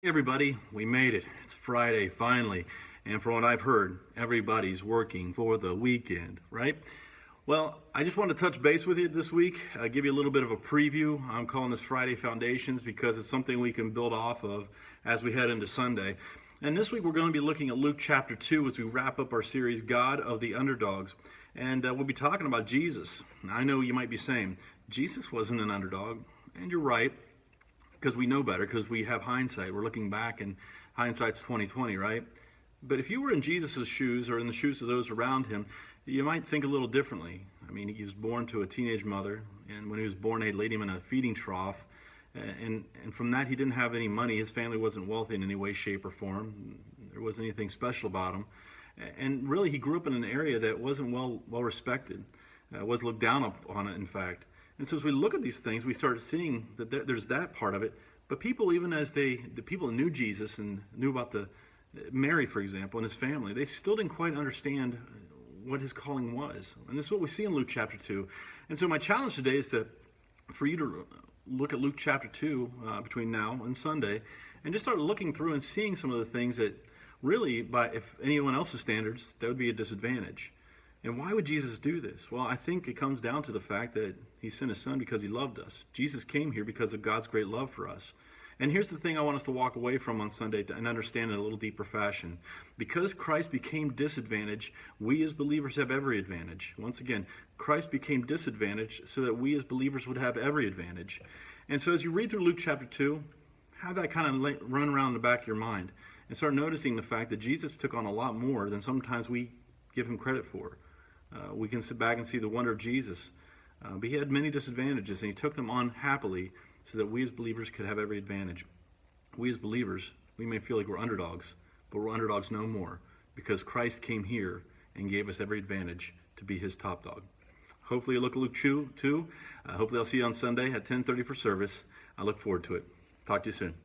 Hey everybody, we made it. It's Friday finally, and from what I've heard, everybody's working for the weekend, right? Well, I just want to touch base with you this week, give you a little bit of a preview. I'm calling this Friday Foundations because it's something we can build off of as we head into Sunday. And this week we're going to be looking at Luke chapter 2 as we wrap up our series, God of the Underdogs. And we'll be talking about Jesus. Now, I know you might be saying, Jesus wasn't an underdog, and you're right. Because we know better, because we have hindsight. We're looking back, and hindsight's 20/20, right? But if you were in Jesus' shoes or in the shoes of those around him, you might think a little differently. I mean, he was born to a teenage mother, and when he was born, they laid him in a feeding trough. And from that, he didn't have any money. His family wasn't wealthy in any way, shape, or form. There wasn't anything special about him. And really, he grew up in an area that wasn't well respected, was looked down upon, in fact. And so as we look at these things, we start seeing that there's that part of it. But people, even as the people that knew Jesus and knew about Mary, for example, and his family, they still didn't quite understand what his calling was. And this is what we see in Luke chapter 2. And so my challenge today is for you to look at Luke chapter 2 between now and Sunday, and just start looking through and seeing some of the things that really, if anyone else's standards, that would be a disadvantage. And why would Jesus do this? Well, I think it comes down to the fact that he sent his son because he loved us. Jesus came here because of God's great love for us. And here's the thing I want us to walk away from on Sunday and understand in a little deeper fashion. Because Christ became disadvantaged, we as believers have every advantage. Once again, Christ became disadvantaged so that we as believers would have every advantage. And so as you read through Luke chapter 2, have that kind of run around in the back of your mind and start noticing the fact that Jesus took on a lot more than sometimes we give him credit for. We can sit back and see the wonder of Jesus. But he had many disadvantages, and he took them on happily so that we as believers could have every advantage. We as believers, we may feel like we're underdogs, but we're underdogs no more because Christ came here and gave us every advantage to be his top dog. Hopefully you look at Luke 2. Hopefully I'll see you on Sunday at 10:30 for service. I look forward to it. Talk to you soon.